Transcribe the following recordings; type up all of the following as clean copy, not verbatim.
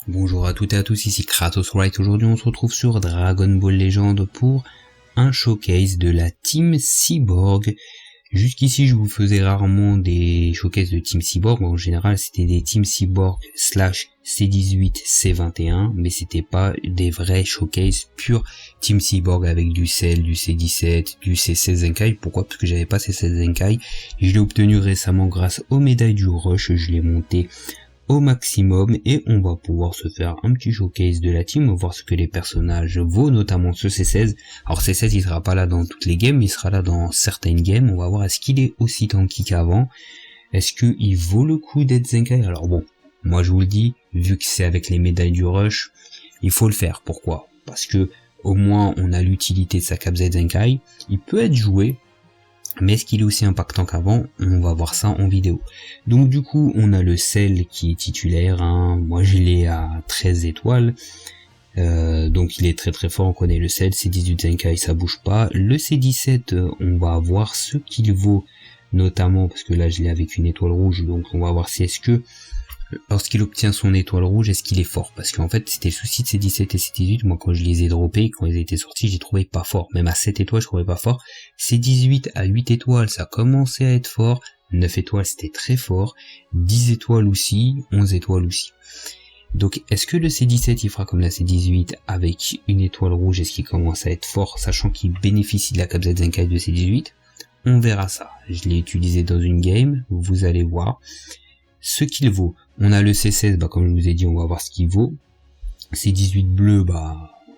Bonjour à toutes et à tous, ici Kratos Wright. Aujourd'hui on se retrouve sur Dragon Ball Legend pour un showcase de la Team Cyborg. Jusqu'ici je vous faisais rarement des showcases de Team Cyborg, en général c'était des Team Cyborg slash C18, C21, mais c'était pas des vrais showcases purs Team Cyborg avec du Cell, du C17, du C16 Zenkai. Pourquoi? Parce que j'avais pas C16 Zenkai, je l'ai obtenu récemment grâce aux médailles du Rush, je l'ai monté au maximum et on va pouvoir se faire un petit showcase de la team, on va voir ce que les personnages vaut, notamment ce C16. Alors C16 il sera pas là dans toutes les games, il sera là dans certaines games, on va voir est-ce qu'il est aussi tanky qu'avant, est-ce qu'il vaut le coup d'être Zenkai. Alors bon, moi je vous le dis, vu que c'est avec les médailles du Rush, il faut le faire. Pourquoi? Parce que au moins on a l'utilité de sa Cap Z Zenkai, il peut être joué, mais est-ce qu'il est aussi impactant qu'avant? On va voir ça en vidéo. Donc du coup, on a le Cell qui est titulaire, hein. Moi je l'ai à 13 étoiles, donc il est très très fort, on connaît le Cell, C18 Zenkai ça bouge pas. Le C17, on va voir ce qu'il vaut, notamment parce que là je l'ai avec une étoile rouge, donc on va voir si est-ce que lorsqu'il obtient son étoile rouge, est-ce qu'il est fort? Parce qu'en fait, c'était le souci de ces 17 et ces 18, moi quand je les ai droppés, quand ils étaient sortis, j'ai trouvé pas fort. Même à 7 étoiles, je trouvais pas fort. Ces 18 à 8 étoiles, ça commençait à être fort. 9 étoiles, c'était très fort. 10 étoiles aussi, 11 étoiles aussi. Donc, est-ce que le C17, il fera comme la C18 avec une étoile rouge? Est-ce qu'il commence à être fort, sachant qu'il bénéficie de la Cap Z Zenkai de C18? On verra ça. Je l'ai utilisé dans une game, vous allez voir ce qu'il vaut. On a le C16, comme je vous ai dit, on va voir ce qu'il vaut. C18 bleu,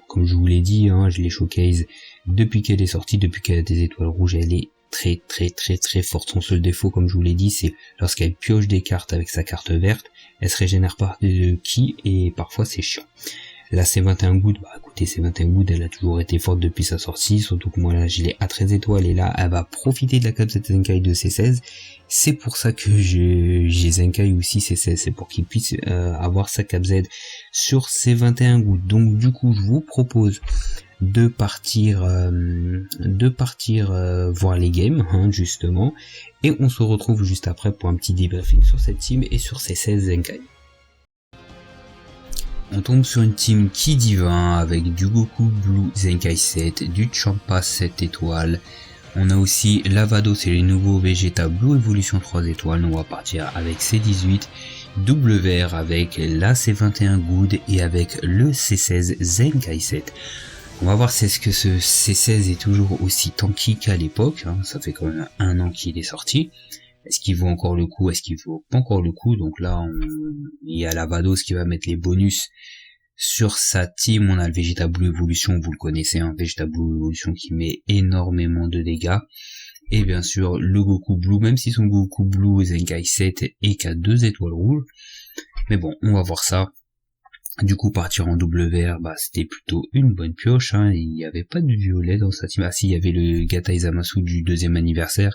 comme je vous l'ai dit, hein, je l'ai showcase depuis qu'elle est sortie, depuis qu'elle a des étoiles rouges, elle est très très très très forte. Son seul défaut, comme je vous l'ai dit, c'est lorsqu'elle pioche des cartes avec sa carte verte, elle se régénère par de ki et parfois c'est chiant. La C21 Good, écoutez, C21 Good, elle a toujours été forte depuis sa sortie, surtout que moi là, je l'ai à 13 étoiles et là, elle va profiter de la Cap Z Zenkai de C16. C'est pour ça que j'ai Zenkai aussi C16, c'est pour qu'il puisse avoir sa Cap Z sur C21 Good. Donc du coup, je vous propose de partir voir les games, hein, justement, et on se retrouve juste après pour un petit débriefing sur cette team et sur C16 Zenkai. On tombe sur une team qui divin avec du Goku Blue Zenkai 7, du Champa 7 étoiles. On a aussi Lavado, c'est les nouveaux Vegeta Blue Evolution 3 étoiles. On va partir avec C18, double vert avec la C21 Good et avec le C16 Zenkai 7. On va voir si est-ce que ce C16 est toujours aussi tanky qu'à l'époque, hein. Ça fait quand même un an qu'il est sorti. Est-ce qu'il vaut encore le coup? Est-ce qu'il vaut pas encore le coup? Donc là, il y a Lavados qui va mettre les bonus sur sa team. On a le Vegeta Blue Evolution, vous le connaissez, hein, Vegeta Blue Evolution qui met énormément de dégâts. Et bien sûr, le Goku Blue, même si son Goku Blue Zenkai 7 est qu'à 2 étoiles rouges. Mais bon, on va voir ça. Du coup, partir en double vert, c'était plutôt une bonne pioche, hein. Il n'y avait pas de violet dans sa team. Ah si, il y avait le Gata Izamasu du 2e anniversaire.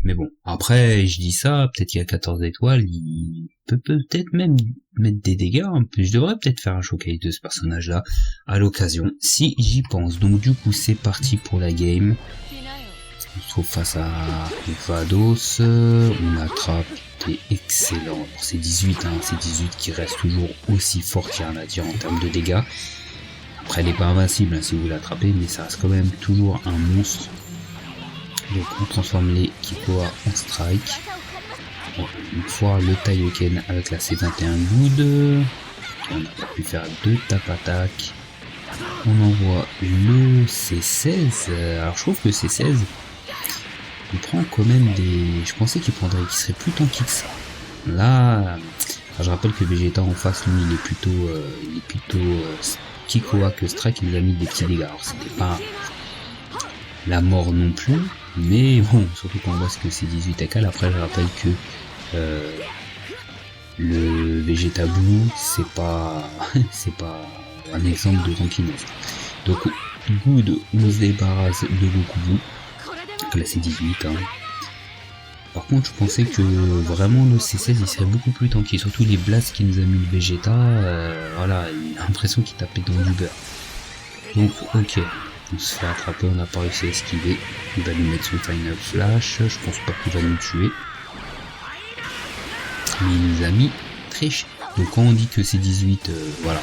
Mais bon, après, je dis ça, peut-être qu'il y a 14 étoiles, il peut peut-être même mettre des dégâts, hein. Je devrais peut-être faire un showcase de ce personnage-là, à l'occasion, si j'y pense. Donc du coup, c'est parti pour la game. On se trouve face à Vados, on attrape, c'est excellent. Alors, c'est 18, hein, c'est 18 qui reste toujours aussi fort, qu'il y a rien à dire en termes de dégâts. Après, elle n'est pas invincible, hein, si vous l'attrapez, mais ça reste quand même toujours un monstre. Donc on transforme les Kikoa en strike. Bon, une fois le Taioken avec la C21 Good. On a pu faire 2 tap attack. On envoie le C16. Alors je trouve que C16, il prend quand même des... Je pensais qu'il serait plus tanky que ça. Là, je rappelle que Vegeta en face, lui, il est plutôt Kikoa que strike. Il nous a mis des petits dégâts. Alors c'était pas la mort non plus, mais bon, surtout quand on voit ce que c'est 18 écales. Après, je rappelle que le Vegeta Blue, c'est pas un exemple de tankiness. Donc, Good, on se débarrasse de Goku Blue, là c'est 18, hein. Par contre, je pensais que vraiment le C16 il serait beaucoup plus tanky, surtout les blasts qu'il nous a mis le Vegeta, voilà, il a l'impression qu'il tapait dans du beurre. Donc, ok. On se fait attraper, on n'a pas réussi à esquiver. Il va nous mettre son Final Flash. Je pense pas qu'il va nous tuer. Mais il nous a mis très cher. Donc quand on dit que C18, voilà,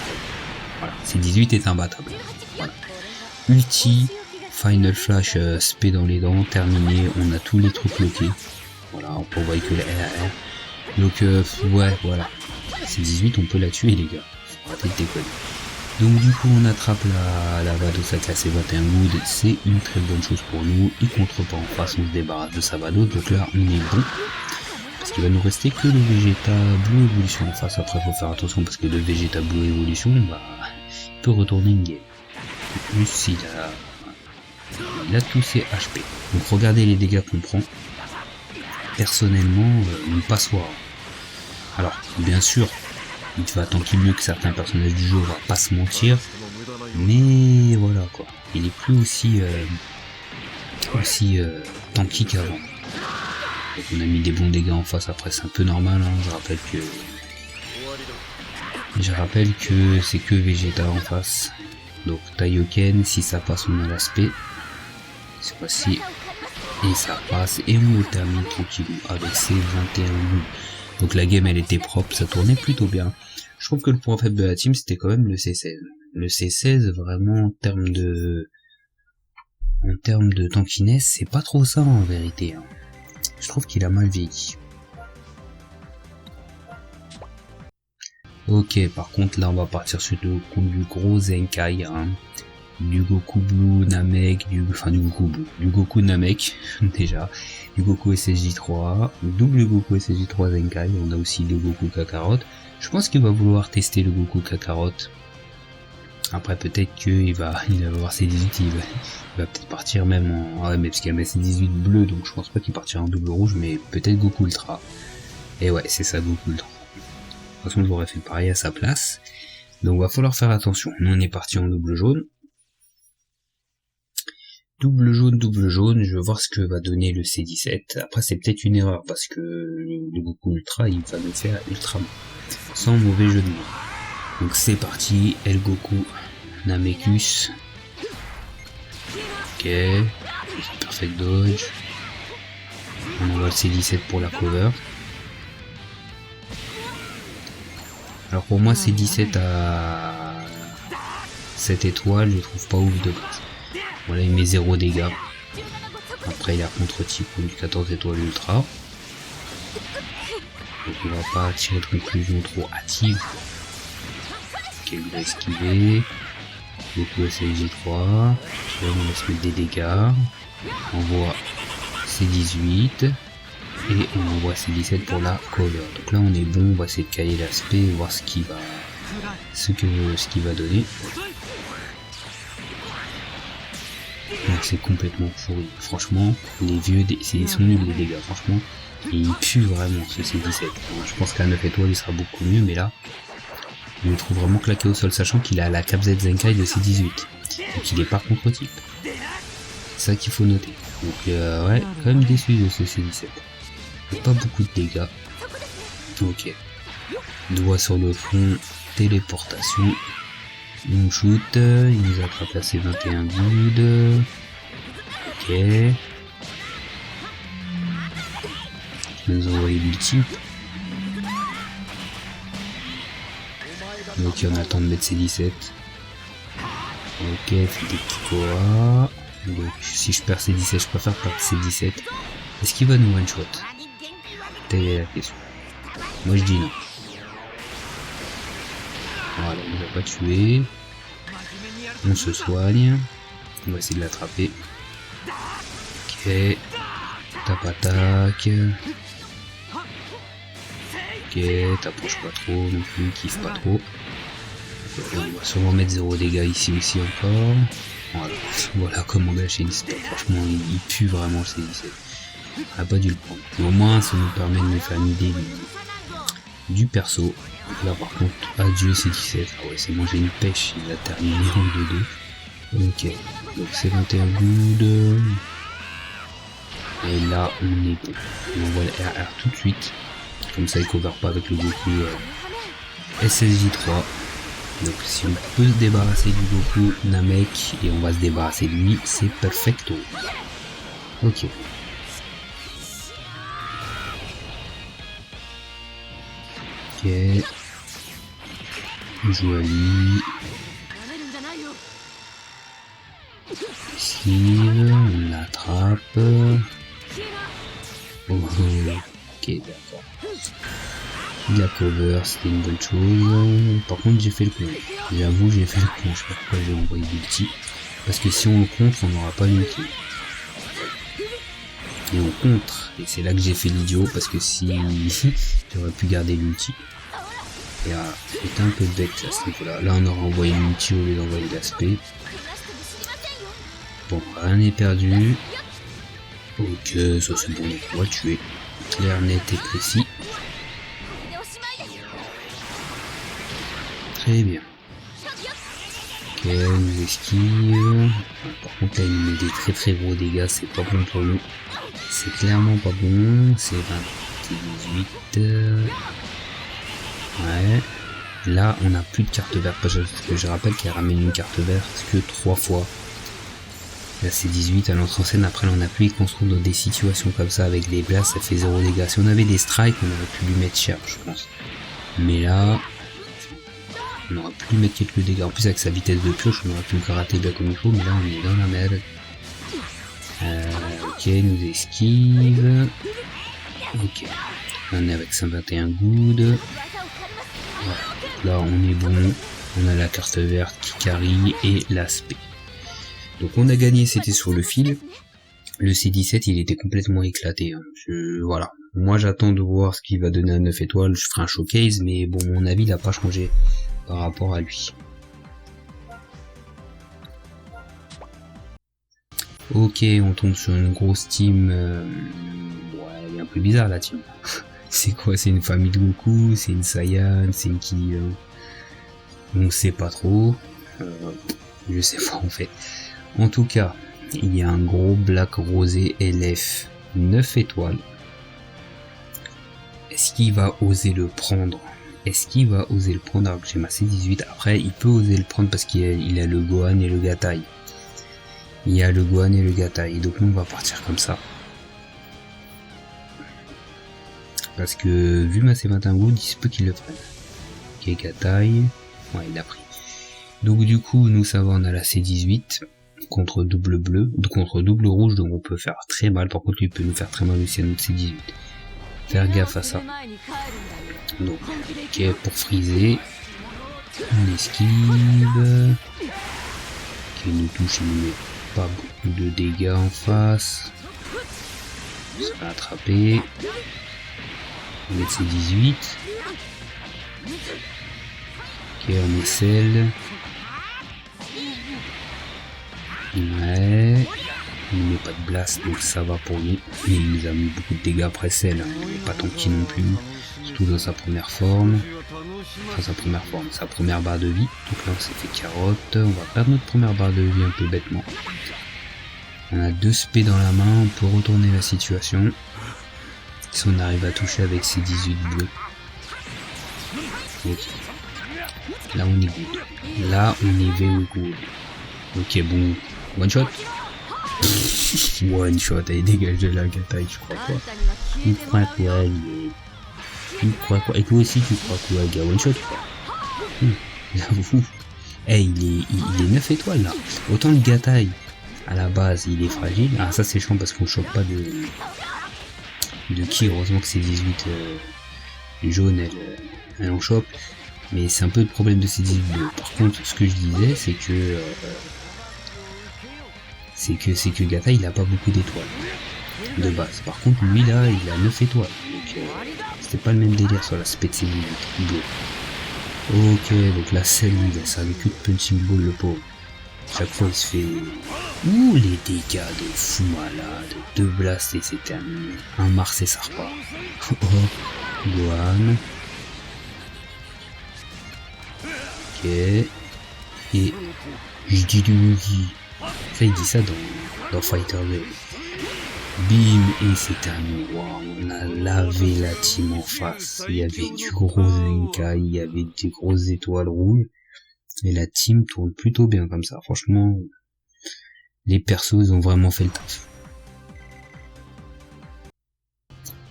C18 est imbattable. Voilà. Ulti, Final Flash, spé dans les dents, terminé, on a tous les trucs bloqués. Voilà, on peut envoyer que la RR. Donc ouais, voilà. C18, on peut la tuer les gars. Faut arrêter de déconner. Donc du coup on attrape la Vados à classe 21 good, c'est une très bonne chose pour nous. Il contre pas en face, on se débarrasse de sa Vados, donc là on est bon. Parce qu'il va nous rester que le Vegeta Blue Evolution en face. Après faut faire attention parce que le Vegeta Blue Evolution, bah, il peut retourner une game. Plus il a tous ses HP. Donc regardez les dégâts qu'on prend. Personnellement, une passoire. Alors bien sûr, il va tanker mieux que certains personnages du jeu, on va pas se mentir, mais voilà quoi, il est plus aussi tanky qu'avant. Donc on a mis des bons dégâts en face, après c'est un peu normal, hein. Je rappelle que c'est que Vegeta en face, donc Taioken, si ça passe on a l'aspect, cette fois-ci, et ça passe, et on le termine tranquillement avec ses 21 bouts. Donc la game elle était propre, ça tournait plutôt bien. Je trouve que le point faible de la team c'était quand même le C16. Le C16 vraiment en termes de tankiness c'est pas trop ça en vérité. Hein. Je trouve qu'il a mal vieilli. Ok, par contre là on va partir sur du gros Zenkai. Hein. Du Goku Blue Namek, du Goku Namek déjà, du Goku SSJ3, double Goku SSJ3 Zenkai, on a aussi le Goku Kakarot. Je pense qu'il va vouloir tester le Goku Kakarot. Après peut-être qu'il va avoir ses 18, il va peut-être partir même en... Ouais mais parce qu'il y a ses 18 bleu, donc je pense pas qu'il partira en double rouge, mais peut-être Goku Ultra. Et ouais, c'est ça Goku Ultra. De toute façon j'aurais fait pareil à sa place. Donc va falloir faire attention. Nous on est parti en double jaune. Double jaune, je veux voir ce que va donner le C17. Après c'est peut-être une erreur parce que le Goku Ultra il va me faire Ultra sans mauvais jeu de mots. Donc c'est parti, El Goku Namekus. Ok, perfect dodge. On envoie le C17 pour la cover. Alors pour moi C17 à 7 étoiles, je trouve pas ouf de base. Voilà, il met 0 dégâts. Après il a contre-type du 14 étoiles ultra. Donc on va pas tirer de conclusion trop hâtive. Ok, il va esquiver. Goku SLJ3. On va se mettre des dégâts. On envoie C18. Et on envoie C17 pour la cover. Donc là on est bon, on va essayer de caler l'aspect et voir ce qu'il va donner. Donc c'est complètement pourri. Franchement, les vieux, ils sont nuls les dégâts. Franchement, il pue vraiment ce C17. Je pense qu'à 9 étoiles il sera beaucoup mieux, mais là, je le trouve vraiment claqué au sol, sachant qu'il a la Cap Z Zenkai de C18. Donc il est pas contre-type. C'est ça qu'il faut noter. Donc ouais, quand même déçu de ce C17. Pas beaucoup de dégâts. Ok. Doigt sur le front, téléportation. Une shoot, il nous attrape là ses 21 good. Ok. Il nous envoie l'ultime. Ok, on attend de mettre ses 17. Ok, fait des petits koa. Donc si je perds ses 17, je préfère perdre ses 17. Est-ce qu'il va nous one shot? Telle est la question. Moi je dis non. Voilà, il va pas tuer. On se soigne. On va essayer de l'attraper. Ok. Tape attaque. Ok, t'approches pas trop non plus, kiffe pas trop. On va sûrement mettre 0 dégâts ici aussi encore. Voilà comment gâcher une step. Franchement, il pue vraiment ces 17. On a pas dû le prendre. Mais au moins, ça nous permet de nous faire une idée du perso. Là par contre, adieu C17. Ah ouais, c'est bon, j'ai une pêche, il a terminé en 2-2. Ok, donc c'est 21 good. Et là, on est bon. On envoie le RR tout de suite. Comme ça, il cover pas avec le Goku SSJ3. Donc si on peut se débarrasser du Goku Namek et on va se débarrasser de lui, c'est perfecto. Ok. Ok. On joue à lui. Esquive, on l'attrape. Oh, ok, d'accord. Il a cover, c'était une bonne chose. Par contre, j'ai fait le con. J'avoue, j'ai fait le con. Je sais pas pourquoi j'ai envoyé l'ulti. Parce que si on le contre, on n'aura pas l'ulti. Et on contre. Et c'est là que j'ai fait l'idiot. Parce que si j'aurais pu garder l'ulti. Et voilà, c'était un peu bête à ce niveau-là. Là, on aura envoyé l'ulti au lieu d'envoyer l'aspect. Bon, rien n'est perdu. Ok, ça c'est bon, on va le tuer. Clair, net et précis. Très bien. Ok, on nous esquive. Par contre, là, il met des très gros dégâts, c'est pas bon pour nous. C'est clairement pas bon. C'est 28. Ouais. Là, on n'a plus de carte verte. Parce que je rappelle qu'elle ramène une carte verte que 3 fois. Là, c'est 18 à l'entrée en scène. Après, là, on a pu y construire dans des situations comme ça avec des blasts. Ça fait 0 dégâts. Si on avait des strikes, on aurait pu lui mettre cher, je pense. Mais là, on aurait pu lui mettre quelques dégâts. En plus, avec sa vitesse de pioche, on aurait pu le gratter bien comme il faut. Mais là, on est dans la merde. Ok, nous esquive. Ok. On est avec 121 good. Voilà. Là, on est bon. On a la carte verte qui carry et l'aspect. Donc on a gagné, c'était sur le fil. Le C17, il était complètement éclaté. Hein. Voilà. Moi, j'attends de voir ce qu'il va donner à 9 étoiles. Je ferai un showcase, mais bon, mon avis, il n'a pas changé par rapport à lui. Ok, on tombe sur une grosse team. Ouais, elle est un peu bizarre la team. C'est quoi? C'est une famille de Goku? C'est une Saiyan? C'est une qui? On sait pas trop. Je sais pas en fait. En tout cas, il y a un gros Black Rosé LF 9 étoiles. Est-ce qu'il va oser le prendre? Est-ce qu'il va oser le prendre alors que j'ai ma C18? Après, il peut oser le prendre parce qu'il a le Gohan et le Gatai. Il y a le Gohan et le Gatai. Donc nous, on va partir comme ça. Parce que, vu ma C21 Good, il se peut qu'il le prenne. Ok, Gatai. Ouais, il a pris. Donc du coup, nous, ça va, on a la C18. Contre double bleu, contre double rouge, donc on peut faire très mal. Par contre, il peut nous faire très mal aussi à notre C18. Faire gaffe à ça. Donc, ok, pour friser, on esquive. Qui nous touche, il ne met pas beaucoup de dégâts en face. Ça va attraper. On met C18. Ok, on essaie. Ouais, il ne met pas de blast donc ça va pour lui. Il nous a mis beaucoup de dégâts après celle, hein. Il n'est pas tanky non plus, surtout dans sa première forme. Enfin sa première barre de vie. Donc là on s'est fait carotte, on va perdre notre première barre de vie un peu bêtement. On a 2 spé dans la main, on peut retourner la situation. Si on arrive à toucher avec ces 18 bleus. Ok. Là on est good. Là on est very good. Ok bon. One shot. One shot, allez dégage de la Gatai, je crois quoi. Tu crois quoi, tu crois quoi? Et toi aussi tu crois quoi, gars? One shot quoi. J'avoue. Hey, il est 9 étoiles là. Autant le Gatai, à la base, il est fragile. Ah ça c'est chiant parce qu'on chope pas de qui. Heureusement que c'est 18 jaune, elle en chope. Mais c'est un peu le problème de ces 18 bleus. Par contre, ce que je disais, c'est que Gatai il a pas beaucoup d'étoiles de base. Par contre lui là il a 9 étoiles. Donc c'était pas le même délire sur l'aspect de ses bleu. Ok, donc la selle il a servi que de punching ball le pauvre. Chaque fois il se fait. Ouh les dégâts de fou malade. 2 blasts et c'est terminé. Un Mars et ça repart. Oh Gohan. Ok. Et je dis du ça il dit ça dans Fighter 2. Bim et c'est terminé. Wow, on a lavé la team en face. Il y avait du gros Zenkai, il y avait des grosses étoiles rouges. Et la team tourne plutôt bien comme ça. Franchement, les persos ils ont vraiment fait le taf.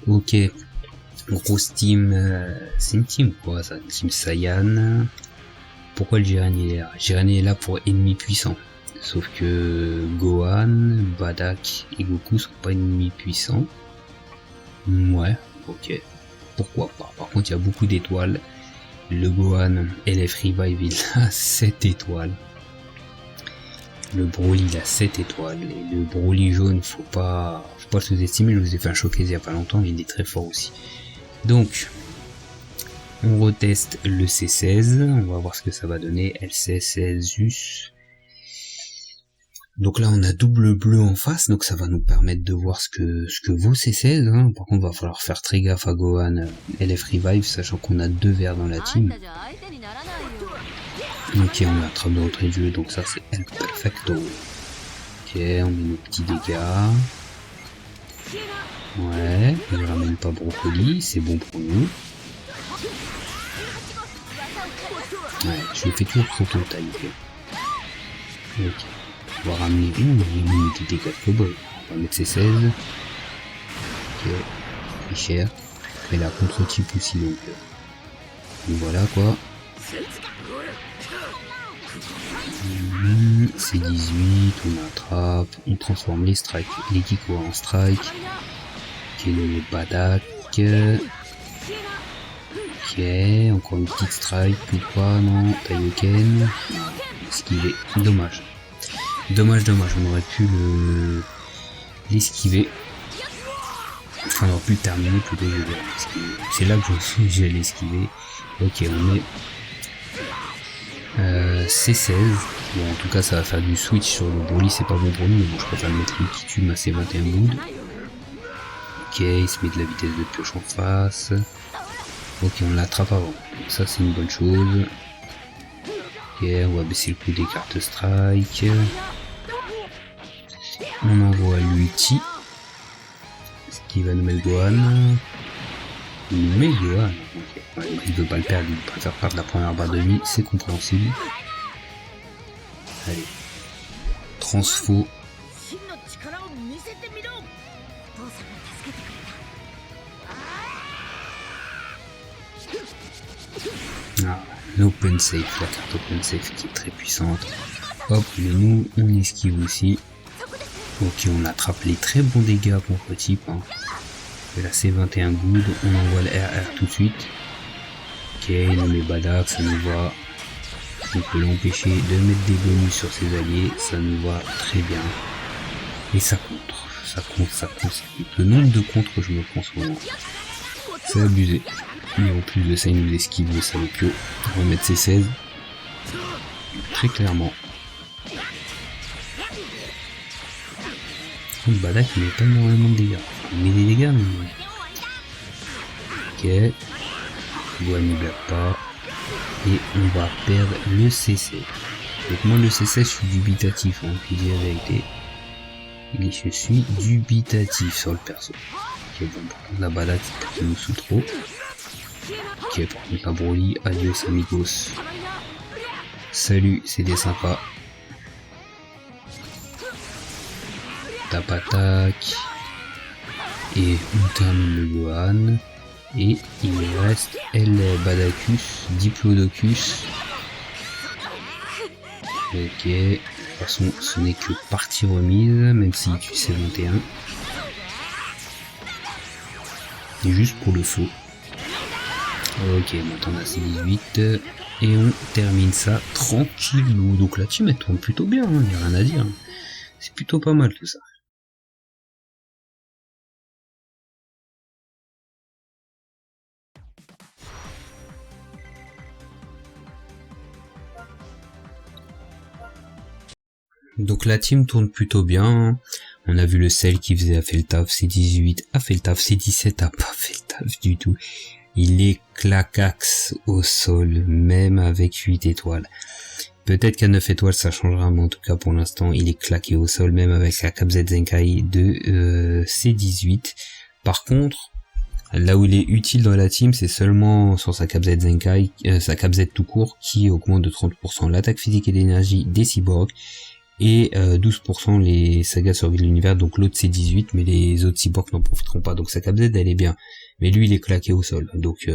Ok. Grosse team, c'est une team quoi ça, team Saiyan. pourquoi le Jiren est là? Jiren est là pour ennemi puissant. Sauf que Gohan, Bardock et Goku sont pas ennemis puissants. Ouais, ok. Pourquoi pas. Par contre, il y a beaucoup d'étoiles. Le Gohan LF Revive, il a 7 étoiles. Le Broly, il a 7 étoiles. Et le Broly jaune, faut pas le sous-estimer. Je vous ai fait un showcase il y a pas longtemps, il est très fort aussi. Donc, on reteste le C16. On va voir ce que ça va donner. LC16US. Donc là, on a double bleu en face, donc ça va nous permettre de voir ce que vaut C16. Hein. Par contre, va falloir faire très gaffe à Gohan LF Revive, sachant qu'on a 2 verts dans la team. Ok, on attrape de l'entrée de jeu, donc ça c'est El Perfecto. Ok, on met nos petits dégâts. Ouais, il ramène pas Brocoli, c'est bon pour nous. Ouais, je fais toujours trop tôt taille, ok. Ok. On va ramener une unité de dégâts de cowboy. On va mettre ses 16. Ok, c'est cher. Mais la contre-type aussi, donc voilà quoi. C'est 18, on attrape, on transforme les strikes, les Kiko en strike. Ok, les Bardock. Ok, encore une petite strike, pourquoi non, Taioken. Esquiver, dommage. Dommage, on aurait pu l'esquiver. Enfin, on aurait pu le terminer plutôt, je veux dire. C'est là que j'ai l'esquiver. Ok, on est C16. Bon, en tout cas, ça va faire du switch sur le Broly, c'est pas bon pour nous, mais bon, je préfère le mettre lui qui tue ma C21 Good. Ok, il se met de la vitesse de pioche en face. Ok, on l'attrape avant. Donc ça, c'est une bonne chose. Ok, on va baisser le coup des cartes strike. On envoie l'ulti. Ce qui va nous mettre Gohan. Il nous met Gohan. Okay. Ouais, il veut pas le perdre, il préfère perdre la première barre de vie, c'est compréhensible. Allez. Transfo. Ah, l'open safe, la carte open safe qui est très puissante. Hop, mais nous, on esquive aussi. Ok, on attrape les très bons dégâts contre type. Hein. Et là, c'est 21 good, on envoie le RR tout de suite. Ok, il met Bardock, ça nous va. On peut l'empêcher de mettre des bonus sur ses alliés, ça nous va très bien. Et ça contre, ça compte. Le nombre de contres que je me prends souvent, c'est abusé. Mais en plus de ça, il nous esquive le salopio. On va mettre ses 16. Très clairement. Le Bardock, il met pas énormément de dégâts. Il met des dégâts, mais... Ok. Gohan ne blague pas. Et on va perdre le CC. Donc moi, le CC, je suis dubitatif, hein, puis dire la vérité. Et je suis dubitatif sur le perso. Ok, bon, par contre, la Bardock, il nous saoule trop. Ok, par contre, la Broly, adios amigos. Salut, c'était sympa. Tap attaque. Et on termine le Gohan. Et il me reste El Badacus, Diplodocus. Ok, de toute façon, ce n'est que partie remise, même s'il tue ses 21. Et juste pour le faux. Ok, maintenant on a C18. Et on termine ça tranquillou. Donc la team elle tourne plutôt bien, il n'y a rien à dire. C'est plutôt pas mal tout ça. Donc la team tourne plutôt bien. On a vu le Cell qui a fait le taf, C18 a fait le taf, C17 a pas fait le taf du tout. Il est clacax au sol, même avec 8 étoiles. Peut-être qu'à 9 étoiles ça changera, mais en tout cas pour l'instant il est claqué au sol, même avec la KZ Zenkai de C18. Par contre, là où il est utile dans la team, c'est seulement sur sa KZ Zenkai, sa KZ tout court, qui augmente de 30% l'attaque physique et l'énergie des cyborgs, et 12% les sagas survie de l'univers, donc l'autre c'est 18, mais les autres cyborgs n'en profiteront pas, donc sa KZ elle est bien. mais lui il est claqué au sol, donc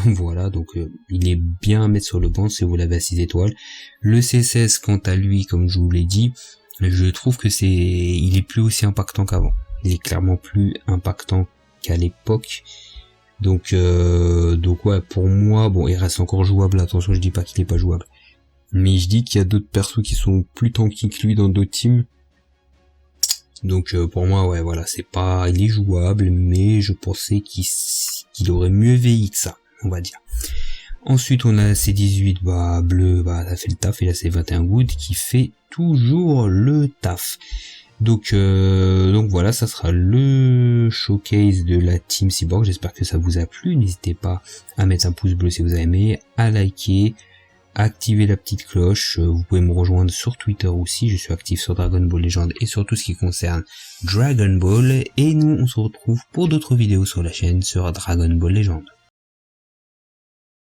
voilà, donc il est bien à mettre sur le banc si vous l'avez à 6 étoiles. Le C16 quant à lui, comme je vous l'ai dit, je trouve que il est plus aussi impactant qu'avant, il est clairement plus impactant qu'à l'époque. Donc ouais, pour moi, bon, il reste encore jouable, attention, je dis pas qu'il est pas jouable, mais je dis qu'il y a d'autres persos qui sont plus tanky que lui dans d'autres teams. Donc pour moi, ouais, voilà, c'est pas, il est jouable, mais je pensais qu'il aurait mieux vieilli que ça, on va dire. Ensuite, on a la C18, bleu, ça fait le taf, et la C21 Wood qui fait toujours le taf. Donc voilà, ça sera le showcase de la Team Cyborg. J'espère que ça vous a plu. N'hésitez pas à mettre un pouce bleu si vous avez aimé, à liker, à activer la petite cloche. Vous pouvez me rejoindre sur Twitter aussi. Je suis actif sur Dragon Ball Legends et sur tout ce qui concerne Dragon Ball. Et nous, on se retrouve pour d'autres vidéos sur la chaîne sur Dragon Ball Legends.